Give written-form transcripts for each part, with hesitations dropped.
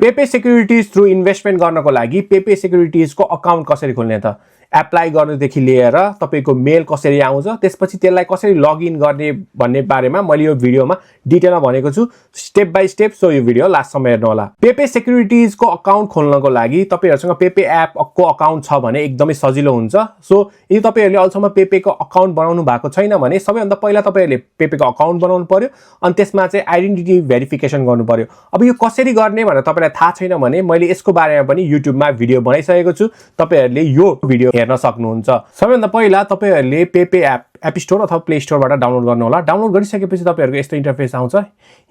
पेपे securities through investment गर्नको लागि पेपे सेक्युरिटीजको account कसरी खोल्ने त एप्लाई गर्नुदेखि लिएर तपाईको मेल कसरी आउँछ त्यसपछि त्यसलाई कसरी लगइन गर्ने भन्ने बारेमा मैले यो भिडियोमा डिटेलमा भनेको छु स्टेप बाइ स्टेप। सो यो भिडियो लास्टसम्म हेर्नु होला। पेपे सेक्युरिटीजको अकाउन्ट खोल्नको लागि तपाईहरुसँग पेपे एपको अकाउन्ट छ भने एकदमै सजिलो हुन्छ। सो यदि तपाईहरुले अहिलेसम्म पेपेको अकाउन्ट बनाउनु भएको छैन भने सबैभन्दा पहिला तपाईहरुले पेपेको अकाउन्ट बनाउनु पर्यो अनि त्यसमा चाहिँ आइडेन्टिटी भेरिफिकेसन गर्नु पर्यो। अब यो कसरी गर्ने भनेर तपाईलाई थाहा छैन भने मैले यसको बारेमा पनि युट्युबमा भिडियो बनाइसकेको छु, तपाईहरुले यो भिडियो हेर्न सक्नुहुन्छ। सबैभन्दा पहिला तपाईहरुले पेपे एप स्टोर अथवा प्ले स्टोरबाट डाउनलोड गर्नु होला। डाउनलोड गरिसकेपछि तपाईहरुको यस्तो इन्टरफेस आउँछ।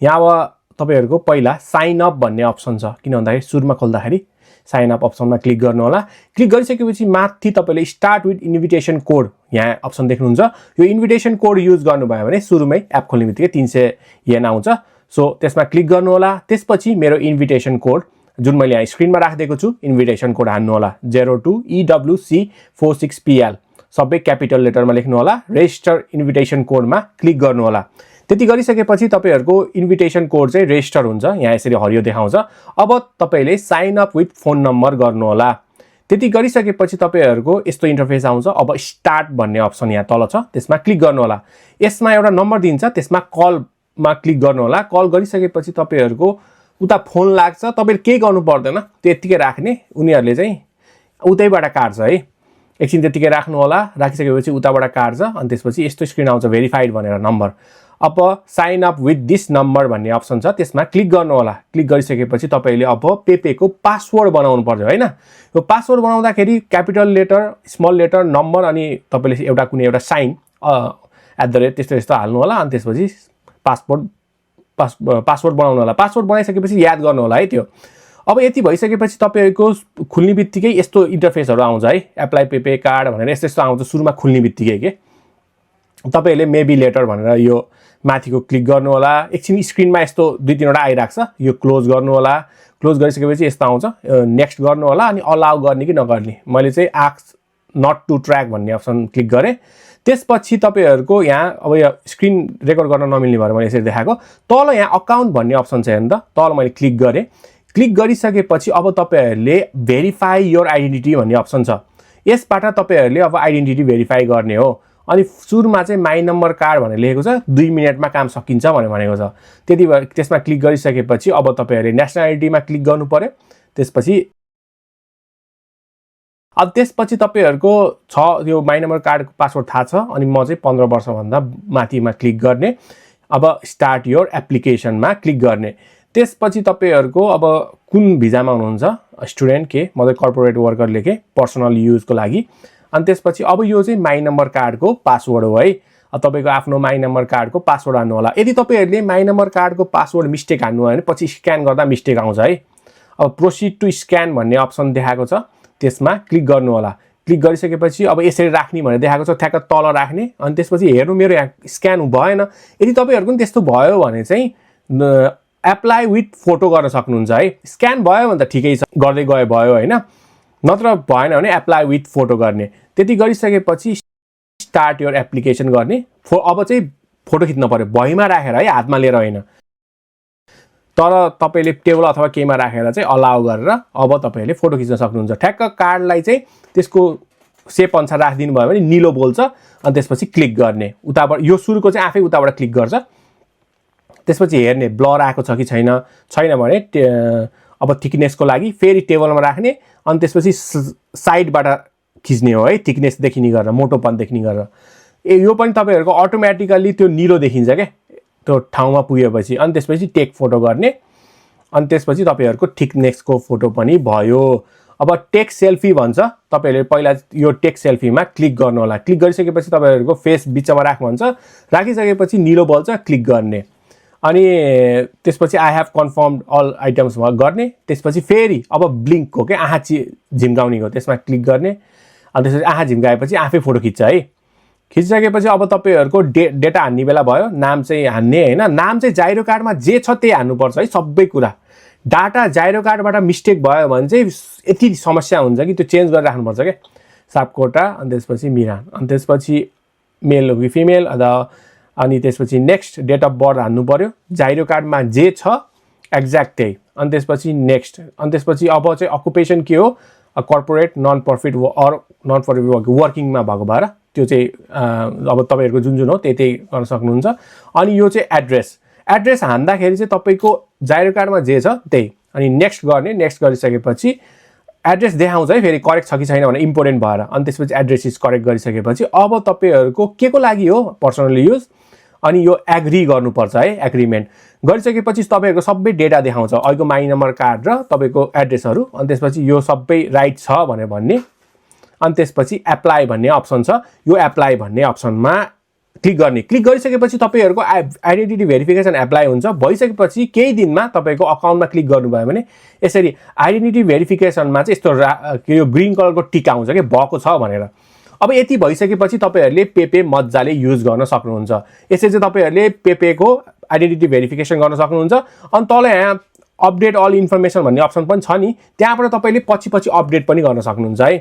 यहाँ अब तपाईहरुको पहिला साइन अप भन्ने अप्सन छ, किन भन्दाखेरि सुरुमा खोल्दाखेरि साइन अप अप्सनमा क्लिक गर्नु होला। क्लिक गरिसकेपछि माथि तपाईले स्टार्ट विथ इन्भिटेसन कोड यहाँ अप्सन देख्नुहुन्छ। यो इन्भिटेसन कोड युज गर्नुभयो भने सुरुमै एप खोल्नेबित्तिकै 300 येन आउँछ। सो त्यसमा क्लिक गर्नु होला। त्यसपछि मेरो इन्भिटेसन कोड जुन मैले यहाँ स्क्रिनमा राखिदिएको छु इन्भिटेसन कोड हान्नु होला 02EWC46PL सबै क्यापिटल लेटरमा लेख्नु होला। रेजिस्टर इन्भिटेसन कोडमा क्लिक गर्नु होला। त्यति गरिसकेपछि तपाईहरुको इन्भिटेसन कोड चाहिँ रेजिस्टर हुन्छ। यहाँ यसरी हरियो देखाउँछ। अब तपाईले sign up with phone number गर्नु होला। त्यति गरिसकेपछि तपाईहरुको यस्तो इन्टरफेस आउँछ। अब स्टार्ट भन्ने अप्सन यहाँ तल छ, त्यसमा क्लिक गर्नु होला। यसमा एउटा नम्बर दिन्छ, त्यसमा कलमा क्लिक गर्नु होला। कल गरिसकेपछि तपाईहरुको उता फोन लाग्छ, तपाईले केही गर्नु पर्दैन, त्यतिकै राख्ने, उनीहरुले चाहिँ उतैबाट काट्छ है। एकछिन त्यतिकै राख्नु होला। राखिसकेपछि उताबाट काट्छ अनि त्यसपछि यस्तो स्क्रिन आउँछ भेरिफाइड भनेर नम्बर। अब sign up with this number भन्ने अप्सन छ, त्यसमा क्लिक गर्नु होला। क्लिक गरिसकेपछि तपाईले अब पेपेको पासवर्ड बनाउनु पर्छ हैन। यो पासवर्ड बनाउँदाखेरि capital letter, small letter, number अनि तपाईले एउटा कुनै एउटा साइन @ त्यस्तो यस्तो हाल्नु होला। अनि त्यसपछि पासवर्ड बनाउनु होला। पासवर्ड बनाइसकेपछि याद गर्नु होला है त्यो। अब यति भइसकेपछि तपाईहरुको खुल्ने बित्तिकै यस्तो इन्टरफेसहरु आउँछ है। एप्लाई पेपे कार्ड भनेर यस्तो यस्तो आउँछ सुरुमा खुल्ने बित्तिकै के। तपाईहरुले मेबी लेटर भनेर यो माथिको क्लिक गर्नु होला। एकछिन स्क्रिनमा यस्तो 2-3 वटा आइराख्छ, यो क्लोज गर्नु होला। क्लोज गरिसकेपछि यस्तो आउँछ, नेक्स्ट गर्नु होला अनि अलाउ गर्ने कि नगर्ने। मैले चाहिँ आस्क नट टु ट्र्याक भन्ने अप्सन क्लिक गरे। त्यसपछि तपाईहरुको यहाँ अब यो स्क्रिन रेकर्ड गर्न नमिल्ने भएर मैले यसरी देखाएको। तल यहाँ अकाउन्ट भन्ने अप्सन छ हेर्नु त, तल मैले क्लिक गरे। क्लिक गरिसकेपछि अब तपाईहरुले भेरिफाई योर आइडेन्टिटी भन्ने अप्सन छ, यसबाट तपाईहरुले अब आइडेन्टिटी भेरिफाई गर्ने हो। अनि सुरुमा चाहिँ माई नम्बर कार्ड भनेर लेखेको छ, 2 मिनेटमा काम सकिन्छ भनेर भनेको छ। त्यति भएर त्यसमा क्लिक गरिसकेपछि अब तपाईहरुले नेसनालिटीमा क्लिक गर्नु पर्यो। त्यसपछि तपाईहरुको छ यो माई नम्बर कार्डको पासवर्ड थाहा छ अनि म चाहिँ 15 वर्षभन्दा माथिमा क्लिक गर्ने। अब स्टार्ट योर एप्लिकेसनमा क्लिक गर्ने। त्यसपछि तपाईहरुको अब कुन भिजामा हुनुहुन्छ, स्टुडेन्ट के, म चाहिँ कर्पोरेट वर्कर लेखे पर्सनल युजको लागि। अनि त्यसपछि अब यो चाहिँ माई नम्बर कार्डको पासवर्ड हो है। तपाईको आफ्नो माई नम्बर कार्डको पासवर्ड हान्नु होला। यदि तपाईहरुले माई नम्बर कार्डको पासवर्ड मिस्टेक हान्नु भयो भने पछि स्क्यान गर्दा मिस्टेक आउँछ है। अब प्रोसिड टु स्क्यान भन्ने अप्सन देखाएको छ, त्यसमा क्लिक गर्नु होला। क्लिक गरिसकेपछि अब यसरी राख्ने भनेर देखाएको छ, ठ्याक्क तल राख्ने। अनि त्यसपछि हेर्नु मेरो यहाँ स्क्यान भएन। यदि तपाईहरुको पनि त्यस्तो भयो भने चाहिँ एप्लाई विथ फोटो गर्न सक्नुहुन्छ है। स्क्यान भयो भने त ठिकै छ, गर्दै गए भयो हैन, नत्र भएन भने एप्लाई विथ फोटो गर्ने। त्यति गरिसकेपछि स्टार्ट योर एप्लिकेसन गर्ने। अब चाहिँ फोटो खिच्न पर्यो, भुइँमा राखेर है, हातमा लिएर हैन। तर तपाईले टेबल अथवा केहीमा राखेर चाहिँ अलाउ गरेर अब तपाईले फोटो खिच्न सक्नुहुन्छ। ठ्याक्क कार्डलाई चाहिँ त्यसको सेप अनुसार राखिदिनु भयो भने निलो बोल्छ। अनि त्यसपछि क्लिक गर्ने। उताबाट यो सुरुको चाहिँ आफै उताबाट क्लिक गर्छ। त्यसपछि हेर्ने ब्लर आएको छ कि छैन, छैन भने अब थिकनेसको लागि फेरि टेबलमा राख्ने। अनि त्यसपछि साइडबाट खिच्ने हो है, थिकनेस देखिने गरेर, मोटोपन देखिने गरेर। यो पनि तपाईहरुको अटोमेटिकली त्यो निलो देखिन्छ के त्यो ठाउँमा पुगेपछि। अनि त्यसपछि टेक फोटो गर्ने। अनि त्यसपछि तपाईहरुको थिकनेसको फोटो पनि भयो। अब टेक सेल्फी भन्छ, तपाईहरुले पहिला यो टेक सेल्फीमा क्लिक गर्नु होला। क्लिक गरिसकेपछि तपाईहरुको फेस बिचमा राख भन्छ, राखिसकेपछि निलो बल्छ, क्लिक गर्ने। अनि त्यसपछि I have confirmed all items गर्ने। त्यसपछि फेरि अब ब्लिङ्कको के आँखा झिम्काउनेको त्यसमा क्लिक गर्ने। अनि त्यसपछि आँखा झिम्काएपछि आफै फोटो खिच्छ है। खिचिसकेपछि अब तपाईहरुको डेटा हान्ने बेला भयो। नाम चाहिँ हान्ने हैन, नाम चाहिँ जाइरो कार्डमा जे छ त्यही हान्नुपर्छ है, सबै कुरा। डाटा जाइरो कार्डबाट मिस्टेक भयो भने चाहिँ यति समस्या हुन्छ कि त्यो चेन्ज गरेर राख्नुपर्छ के। सापकोटा, अनि त्यसपछि मिरान, अनि त्यसपछि मेल हो कि फिमेल, अनि त्यसपछि नेक्स्ट डेट अफ बर्थ हान्नु पर्यो। जाइरो कार्डमा जे छ एक्ज्याक्ट त्यही। अनि त्यसपछि नेक्स्ट, अनि त्यसपछि अब चाहिँ अकुपेसन के हो, corporate non profit or non profit वर्किङमा भएको भएर त्यो चाहिँ अब तपाईँहरूको जुन जुन हो त्यही गर्न सक्नुहुन्छ। अनि यो चाहिँ एड्रेस हान्दाखेरि चाहिँ तपाईँको जाइरो कार्डमा जे छ त्यही। अनि नेक्स्ट गर्ने, नेक्स्ट गरिसकेपछि एड्रेस देखाउँछ है फेरि करेक्ट छ कि छैन भनेर इम्पोर्टेन्ट भएर। अनि त्यसपछि एड्रेस इज करेक्ट गरिसकेपछि अब तपाईँहरूको के को लागि हो, पर्सनल युज। अनि यो एग्री गर्नुपर्छ है, एग्रिमेन्ट गरिसकेपछि तपाईँहरूको सबै डेटा देखाउँछ, अहिलेको माई नम्बर कार्ड र तपाईँको एड्रेसहरू। अनि त्यसपछि यो सबै राइट छ भनेर भन्ने। अनि त्यसपछि एप्लाई भन्ने अप्सन छ, यो एप्लाई भन्ने अप्सनमा क्लिक गर्ने। क्लिक गरिसकेपछि तपाईँहरूको आइडेन्टिटी भेरिफिकेसन एप्लाई हुन्छ। भइसकेपछि केही दिनमा तपाईँको अकाउन्टमा क्लिक गर्नुभयो भने यसरी आइडेन्टिटी भेरिफिकेसनमा चाहिँ यस्तो यो ग्रिन कलरको टिक आउँछ कि भएको छ भनेर। अब यति भइसकेपछि तपाईँहरूले पेपे मजाले युज गर्न सक्नुहुन्छ। यसरी चाहिँ तपाईँहरूले पेपेको आइडेन्टिटी भेरिफिकेसन गर्न सक्नुहुन्छ। अनि तल यहाँ अपडेट अल इन्फर्मेसन भन्ने अप्सन पनि छ नि, त्यहाँबाट तपाईँले पछि अपडेट पनि गर्न सक्नुहुन्छ है।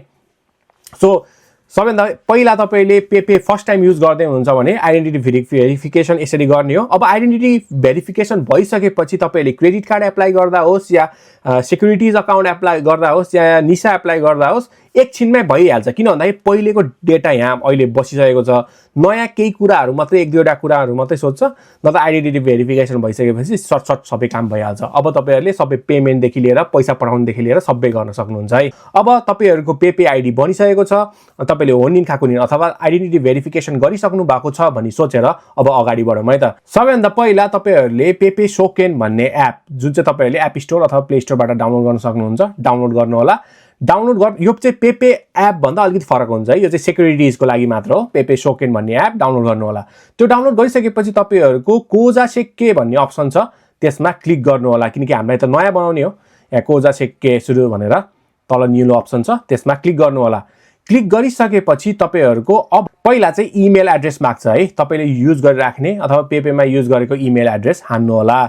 सो सबैभन्दा पहिला तपाईँले पेपे फर्स्ट टाइम युज गर्दै हुनुहुन्छ भने आइडेन्टिटी भेरिफिकेसन यसरी गर्ने हो। अब आइडेन्टिटी भेरिफिकेसन भइसकेपछि तपाईँले क्रेडिट कार्ड एप्लाई गर्दा होस् या सेक्युरिटिज अकाउन्ट एप्लाई गर्दा होस् या निसा एप्लाई गर्दा होस् एकछिनमै भइहाल्छ। किन भन्दाखेरि पहिलेको डेटा यहाँ अहिले बसिसकेको छ, नयाँ केही कुराहरू मात्रै एक दुईवटा कुराहरू मात्रै सोध्छ, न त आइडेन्टिटी भेरिफिकेसन भइसकेपछि सर्ट सबै काम भइहाल्छ। अब तपाईँहरूले सबै पेमेन्टदेखि लिएर पैसा पठाउनुदेखि लिएर सबै गर्न सक्नुहुन्छ है। अब तपाईँहरूको पेपे आइडी बनिसकेको छ, तपाईँले होनिन खाकुनिन अथवा आइडेन्टिटी भेरिफिकेसन गरिसक्नु भएको छ भनी सोचेर अब अगाडि बढौँ है त। सबैभन्दा पहिला तपाईँहरूले पेपे सोकेन भन्ने एप जुन चाहिँ तपाईँहरूले एप स्टोर अथवा प्ले स्टोरबाट डाउनलोड गर्न सक्नुहुन्छ, डाउनलोड गर्नु होला। डाउनलोड गर्नु, यो चाहिँ पेपे एप भन्दा अलिकति फरक हुन्छ है, यो चाहिँ सेक्युरिटिजको लागि मात्र हो। पेपे सोकेन भन्ने एप डाउनलोड गर्नु होला। त्यो डाउनलोड गरिसकेपछि तपाईँहरूको कोजा सेक्के भन्ने अप्सन छ, त्यसमा क्लिक गर्नु होला, किनकि हामीलाई त नयाँ बनाउने हो। यहाँ कोजा सेक्के सुरु भनेर तल निलो अप्सन छ, त्यसमा क्लिक गर्नु होला। क्लिक गरिसकेपछि तपाईँहरूको अब पहिला चाहिँ इमेल एड्रेस माग्छ है, तपाईँले युज गरिराख्ने अथवा पेपेमा युज गरेको इमेल एड्रेस हान्नु होला।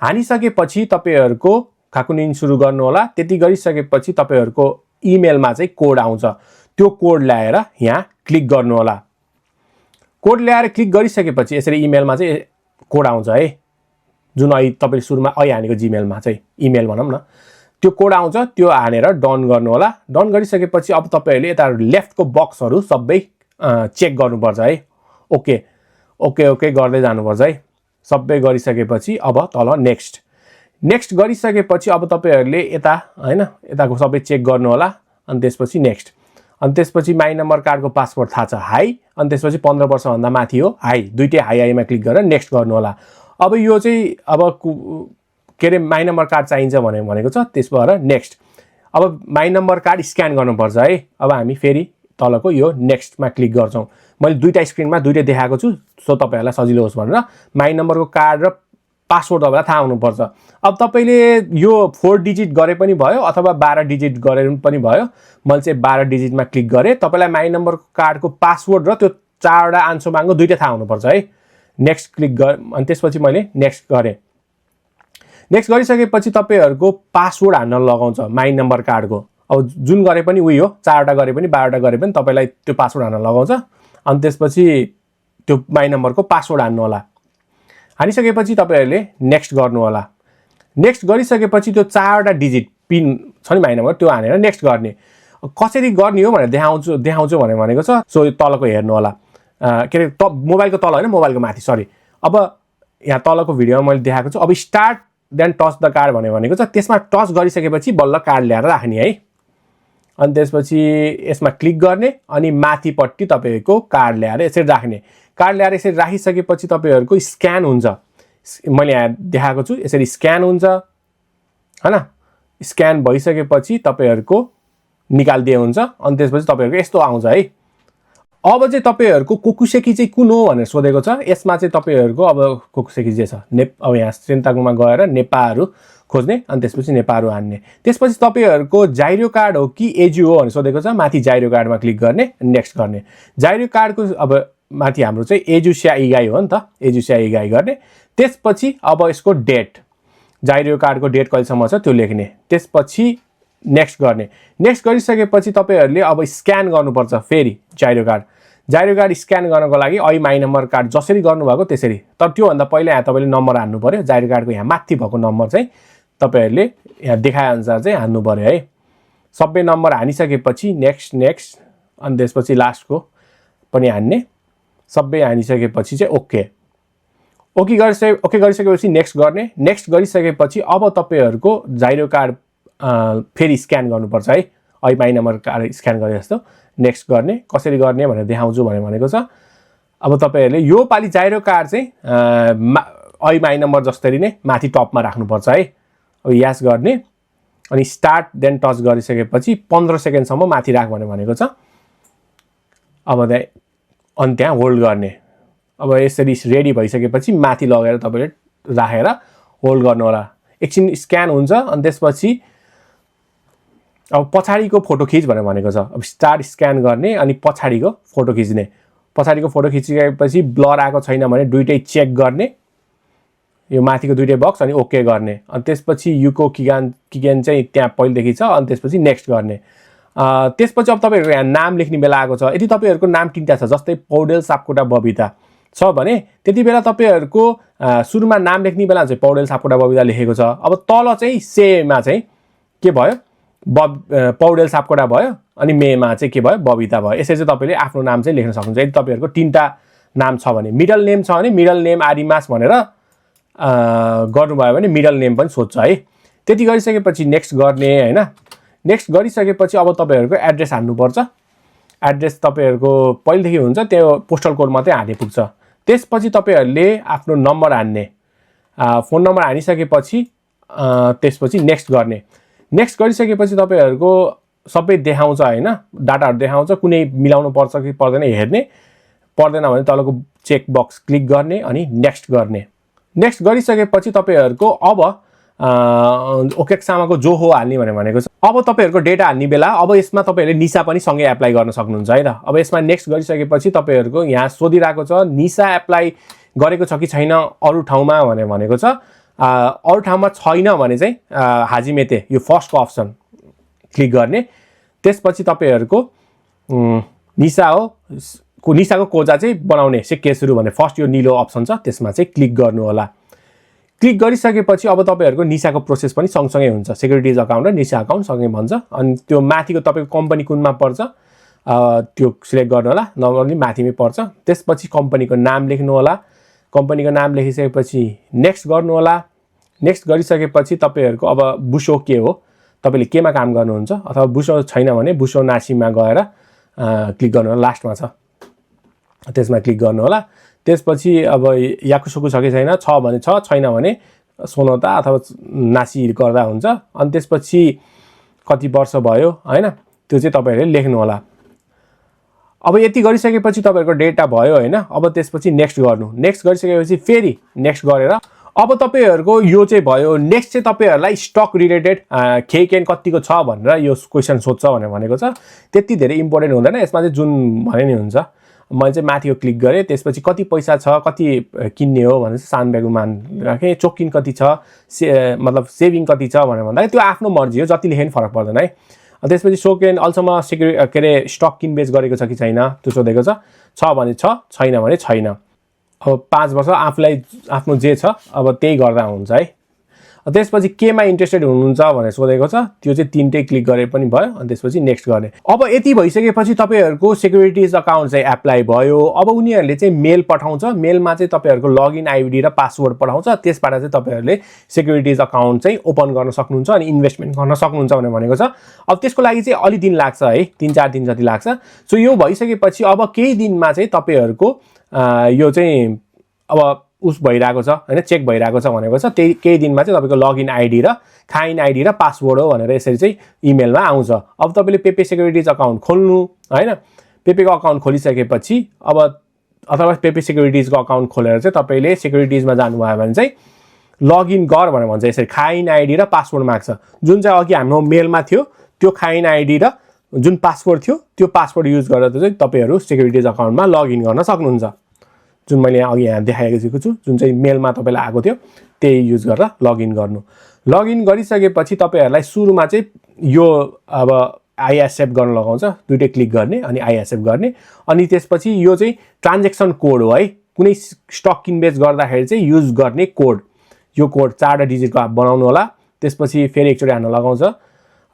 हानिसकेपछि तपाईँहरूको खाकुनिन सुरु गर्नु होला। त्यति गरिसकेपछि तपाईँहरूको इमेलमा चाहिँ कोड आउँछ, त्यो कोड ल्याएर यहाँ क्लिक गर्नु होला। कोड ल्याएर क्लिक गरिसकेपछि यसरी इमेलमा चाहिँ कोड आउँछ है, जुन अहिले तपाईँले सुरुमा हानेको जिमेलमा चाहिँ इमेल भनौँ न, त्यो कोड आउँछ, त्यो हानेर डन गर्नु होला। डन गरिसकेपछि अब तपाईँहरूले यता लेफ्टको बक्सहरू सबै चेक गर्नुपर्छ है। ओके ओके ओके गर्दै जानुपर्छ है। सबै गरिसकेपछि अब तल नेक्स्ट गरिसकेपछि अब तपाईँहरूले यता हैन यताको सबै चेक गर्नु होला। अनि त्यसपछि नेक्स्ट, अनि त्यसपछि माई नम्बर कार्डको पासवर्ड थाहा छ हाई, अनि त्यसपछि 15 वर्षभन्दा माथि हो हाई, दुइटै हाईमा क्लिक गरेर नेक्स्ट गर्नु होला। अब यो चाहिँ अब के अरे माई नम्बर कार्ड चाहिन्छ भनेको छ, त्यस भएर नेक्स्ट। अब माई नम्बर कार्ड स्क्यान गर्नुपर्छ है। अब हामी फेरि तलको यो नेक्स्टमा क्लिक गर्छौँ। मैले दुईटा स्क्रिनमा दुइटै देखाएको छु, सो तपाईँहरूलाई सजिलो होस् भनेर। माई नम्बरको कार्ड र पासवर्ड तपाईँलाई थाहा हुनुपर्छ। अब तपाईँले यो 4 डिजिट गरे पनि भयो अथवा 12 डिजिट गरे पनि भयो। मैले चाहिँ 12 डिजिटमा क्लिक गरेँ। तपाईँलाई माई नम्बर कार्डको पासवर्ड र त्यो 4वटा आन्सर माग्नु दुइटै थाहा हुनुपर्छ है। नेक्स्ट क्लिक अनि त्यसपछि मैले नेक्स्ट गरेँ। नेक्स्ट गरिसकेपछि तपाईँहरूको पासवर्ड हान्न लगाउँछ माई नम्बर कार्डको। अब जुन गरे पनि उही हो, 4वटा गरे पनि 12वटा गरे पनि तपाईँलाई त्यो पासवर्ड हान्न लगाउँछ। अनि त्यसपछि त्यो माई नम्बरको पासवर्ड हान्नु होला। हानिसकेपछि तपाईँहरूले नेक्स्ट गर्नु होला। नेक्स्ट गरिसकेपछि त्यो 4वटा डिजिट पिन छ नि माई नम्बर, त्यो हानेर नेक्स्ट गर्ने। कसरी गर्ने हो भनेर देखाउँछु भनेको छ। सो यो तलको हेर्नु होला, के अरे मोबाइलको तल होइन, मोबाइलको माथि, सरी। अब यहाँ तलको भिडियोमा मैले देखाएको छु। अब start then touch the card भनेको छ, त्यसमा टच गरिसकेपछि बल्ल कार्ड ल्याएर राख्ने है। अनि त्यसपछि यसमा क्लिक गर्ने अनि माथिपट्टि तपाईँहरूको कार्ड ल्याएर यसरी राख्ने। कार्ड ल्याएर यसरी राखिसकेपछि तपाईँहरूको स्क्यान हुन्छ। मैले यहाँ देखाएको छु, यसरी स्क्यान हुन्छ हैन। स्क्यान भइसकेपछि तपाईँहरूको निकाल्दिए हुन्छ। अनि त्यसपछि तपाईँहरूको यस्तो आउँछ है। अब चाहिँ तपाईँहरूको कोकुसेकी चाहिँ कुन हो भनेर सोधेको छ। यसमा चाहिँ तपाईँहरूको अब कोकुसेकी जे छ अब यहाँ सेन्ताकुमा गएर नेपाहरू खोज्ने, अनि त्यसपछि नेपाहरू हान्ने। त्यसपछि तपाईँहरूको जाइरो कार्ड हो कि एजु हो भनेर सोधेको छ। माथि जाइरो कार्डमा क्लिक गर्ने, नेक्स्ट गर्ने। जाइरो कार्डको अब माथि हाम्रो चाहिँ एजु स्या इगाई हो नि त, एजु स्या इगाई गर्ने। त्यसपछि अब यसको डेट, जाइरो कार्डको डेट कहिलेसम्म छ त्यो लेख्ने। त्यसपछि नेक्स्ट गर्ने। नेक्स्ट गरिसकेपछि तपाईँहरूले अब स्क्यान गर्नुपर्छ फेरि जाइरो कार्ड। जाइरो कार्ड स्क्यान गर्नको लागि आई माई नम्बर कार्ड जसरी गर्नुभएको त्यसरी, तर त्योभन्दा पहिला यहाँ तपाईँले नम्बर हान्नु पऱ्यो। जाइरो कार्डको यहाँ माथि भएको नम्बर चाहिँ तपाईँहरूले यहाँ देखाएअनुसार चाहिँ हान्नु पऱ्यो है। सबै नम्बर हानिसकेपछि नेक्स्ट नेक्स्ट अनि त्यसपछि लास्टको पनि हान्ने, सबै हानिसकेपछि चाहिँ ओके गरिसकेपछि नेक्स्ट गर्ने। नेक्स्ट गरिसकेपछि अब तपाईँहरूको जाइरो कार्ड फेरि स्क्यान गर्नुपर्छ है, I my number card scan गरे जस्तो। नेक्स्ट गर्ने, कसरी गर्ने भनेर देखाउँछु भनेको छ। अब तपाईँहरूले यो पालि जाइरो कार्ड चाहिँ आई माई नम्बर जस्तरी नै माथि टपमा राख्नुपर्छ है। अब यास गर्ने अनि स्टार्ट देन टच गरिसकेपछि 15 सेकेन्डसम्म माथि राख भनेको छ। अब अनि त्यहाँ होल्ड गर्ने। अब यसरी रेडी भइसकेपछि माथि लगेर तपाईँले राखेर होल्ड गर्नु होला। एकछिन स्क्यान हुन्छ अनि त्यसपछि अब पछाडिको फोटो खिच भनेको छ। अब स्टार्ट स्क्यान गर्ने अनि पछाडिको फोटो खिच्ने। पछाडिको फोटो खिचिसकेपछि ब्लर आएको छैन भने दुइटै चेक गर्ने, यो माथिको दुइटै बक्स अनि ओके गर्ने। अनि त्यसपछि युको किगेन चाहिँ त्यहाँ पहिलेदेखि छ अनि त्यसपछि नेक्स्ट गर्ने। त्यसपछि अब तपाईँहरूको यहाँ नाम लेख्ने बेला आएको छ। यदि तपाईँहरूको नाम तिनवटा छ, जस्तै पौडेल सापकोटा बबिता छ भने त्यति बेला तपाईँहरूको सुरुमा नाम लेख्ने बेला चाहिँ पौडेल सापकोटा बबिता लेखेको छ। अब तल चाहिँ सेमा चाहिँ के भयो, पौडेल सापकोटा भयो अनि मेमा चाहिँ के भयो, बबिता भयो। यसरी चाहिँ तपाईँले आफ्नो नाम चाहिँ लेख्न सक्नुहुन्छ। यदि तपाईँहरूको तिनवटा नाम छ भने, मिडल नेम छ भने मिडल नेम आदिमास भनेर गर्नुभयो भने मिडल नेम पनि सोध्छ है। त्यति गरिसकेपछि नेक्स्ट गर्ने होइन। नेक्स्ट गरिसकेपछि अब तपाईँहरूको एड्रेस हान्नुपर्छ। एड्रेस तपाईँहरूको पहिलेदेखि हुन्छ, त्यो पोस्टल कोड मात्रै हाने पुग्छ। त्यसपछि तपाईँहरूले आफ्नो नम्बर हान्ने, फोन नम्बर हानिसकेपछि त्यसपछि नेक्स्ट गर्ने। नेक्स्ट गरिसकेपछि तपाईँहरूको सबै देखाउँछ होइन, डाटाहरू देखाउँछ। कुनै मिलाउनु पर्छ कि पर्दैन हेर्ने, पर्दैन भने तलको चेक बक्स क्लिक गर्ने अनि नेक्स्ट गर्ने। नेक्स्ट गरिसकेपछि तपाईँहरूको अब ओकेक्सामाको जो हो हाल्ने भनेको छ। अब तपाईँहरूको डेटा हाल्ने बेला अब यसमा तपाईँहरूले निसा पनि सँगै एप्लाई गर्न सक्नुहुन्छ है त। अब यसमा नेक्स्ट गरिसकेपछि तपाईँहरूको यहाँ सोधिरहेको छ निसा एप्लाई गरेको छ कि छैन अरू ठाउँमा भनेको छ। अरू ठाउँमा छैन भने चाहिँ हाजिमेते यो फर्स्टको अप्सन क्लिक गर्ने। त्यसपछि तपाईँहरूको निसा हो, निसाको कोजा चाहिँ बनाउने सिक्के सुरु भने फर्स्ट यो निलो अप्सन छ त्यसमा चाहिँ क्लिक गर्नु होला। क्लिक गरिसकेपछि अब तपाईँहरूको निसाको प्रोसेस पनि सँगसँगै हुन्छ। सेक्युरिटिज अकाउन्ट र निसा अकाउन्ट सँगै भन्छ। अनि त्यो माथिको तपाईँको कम्पनी कुनमा पर्छ त्यो सिलेक्ट गर्नु होला, नर्मली माथिमै पर्छ। त्यसपछि कम्पनीको नाम लेख्नु होला। कम्पनीको नाम लेखिसकेपछि नेक्स्ट गर्नु होला। नेक्स्ट गरिसकेपछि तपाईँहरूको अब बुसो के हो, तपाईँले केमा काम गर्नुहुन्छ, अथवा बुसो छैन भने बुसो नासीमा गएर क्लिक गर्नु होला, लास्टमा छ त्यसमा क्लिक गर्नु होला। त्यसपछि अब याकुसुकु छ कि छैन, छ भने छ, छैन भने सोनोता अथवा नासी गर्दा हुन्छ। अनि त्यसपछि कति वर्ष भयो होइन त्यो चाहिँ तपाईँहरूले लेख्नु होला। अब यति गरिसकेपछि तपाईँहरूको डेटा भयो होइन। अब त्यसपछि नेक्स्ट गर्नु। नेक्स्ट गरिसकेपछि फेरि नेक्स्ट गरेर अब तपाईँहरूको यो चाहिँ भयो। नेक्स्ट चाहिँ तपाईँहरूलाई स्टक रिलेटेड केन कतिको छ भनेर यो क्वेसन सोध्छ भनेको छ। त्यति धेरै इम्पोर्टेन्ट हुँदैन यसमा चाहिँ, जुन भने नि हुन्छ। मैले चाहिँ माथिको क्लिक गरेँ। त्यसपछि कति पैसा छ, कति किन्ने हो भने सानब्यागु मान राखेँ। चोकिन कति छ, मतलब सेभिङ कति छ भनेर भन्दाखेरि त्यो आफ्नो मर्जी हो, जति लेखे पनि फरक पर्दैन है। त्यसपछि सोकेन अहिलेसम्म के अरे स्टक किनबेच गरेको छ कि छैन त्यो सोधेको छ भने छ, छैन भने छैन। अब 5 वर्ष आफूलाई आफ्नो जे छ अब त्यही गर्दा हुन्छ है। त्यसपछि केमा इन्ट्रेस्टेड हुनुहुन्छ भनेर सोधेको छ, त्यो चाहिँ 3टै क्लिक गरे पनि भयो। अनि त्यसपछि नेक्स्ट गर्ने। अब यति भइसकेपछि तपाईँहरूको सेक्युरिटिज अकाउन्ट चाहिँ एप्लाई भयो। अब उनीहरूले चाहिँ मेल पठाउँछ। मेलमा चाहिँ तपाईँहरूको लगइन आइडी र पासवर्ड पठाउँछ। त्यसबाट चाहिँ तपाईँहरूले सेक्युरिटिज अकाउन्ट चाहिँ ओपन गर्न सक्नुहुन्छ अनि इन्भेस्टमेन्ट गर्न सक्नुहुन्छ भनेको छ। अब त्यसको लागि चाहिँ अलि दिन लाग्छ है, 3-4 दिन जति लाग्छ। सो यो भइसकेपछि अब केही दिनमा चाहिँ तपाईँहरूको यो चाहिँ अब उस भइरहेको छ होइन, चेक भइरहेको छ भनेको छ। त्यही केही दिनमा चाहिँ तपाईँको लगइन आइडी र खाइन आइडी र पासवर्ड हो भनेर यसरी चाहिँ इमेलमा आउँछ। अब तपाईँले पेपे सेक्युरिटिज अकाउन्ट खोल्नु होइन। पेपेको अकाउन्ट खोलिसकेपछि अब अथवा पेपे सेक्युरिटिजको अकाउन्ट खोलेर चाहिँ तपाईँले सेक्युरिटिजमा जानुभयो भने चाहिँ लगइन गर भनेर भन्छ। यसरी खाइन आइडी र पासवर्ड माग्छ। जुन चाहिँ अघि हाम्रो मेलमा थियो त्यो खाइन आइडी र जुन पासवर्ड थियो त्यो पासवर्ड युज गरेर चाहिँ तपाईँहरू सेक्युरिटिज अकाउन्टमा लगइन गर्न सक्नुहुन्छ। जुन मैले अघि यहाँ देखाएको छु, जुन चाहिँ मेलमा तपाईँलाई आएको थियो त्यही युज गरेर लगइन गर्नु। लगइन गरिसकेपछि तपाईँहरूलाई सुरुमा चाहिँ यो अब आई एक्सेप्ट गर्न लगाउँछ, दुइटै क्लिक गर्ने अनि आई एक्सेप्ट गर्ने। अनि त्यसपछि यो चाहिँ ट्रान्जेक्सन कोड हो है, कुनै स्टक किनबेच गर्दाखेरि चाहिँ युज गर्ने कोड, यो कोड 4 डिजिटको बनाउनु होला। त्यसपछि फेरि एकचोटि हान्न लगाउँछ।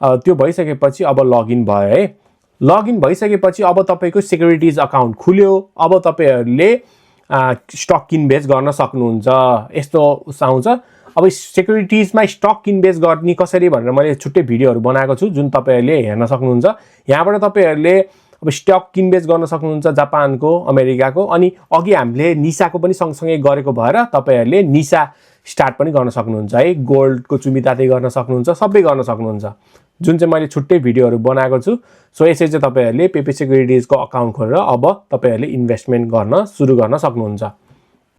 त्यो भइसकेपछि अब लगइन भयो है। लगइन भइसकेपछि अब तपाईँको सेक्युरिटिज अकाउन्ट खुल्यो। अब तपाईँहरूले स्टक किनबेच गर्न सक्नुहुन्छ। यस्तो आउँछ। अब सेक्युरिटिजमा स्टक किनबेच गर्ने कसरी भनेर मैले छुट्टै भिडियोहरू बनाएको छु, जुन तपाईँहरूले हेर्न सक्नुहुन्छ। यहाँबाट तपाईँहरूले अब स्टक किनबेच गर्न सक्नुहुन्छ, जापानको, अमेरिकाको। अनि अघि हामीले निसाको पनि सँगसँगै गरेको भएर तपाईँहरूले निसा स्टार्ट पनि गर्न सक्नुहुन्छ है। गोल्डको चुमिताते गर्न सक्नुहुन्छ, सबै गर्न सक्नुहुन्छ, जुन चाहिँ मैले छुट्टै भिडियोहरू बनाएको छु। सो यसरी चाहिँ तपाईँहरूले पेपे सेक्युरिटिजको अकाउन्ट खोलेर अब तपाईँहरूले इन्भेस्टमेन्ट गर्न सुरु गर्न सक्नुहुन्छ।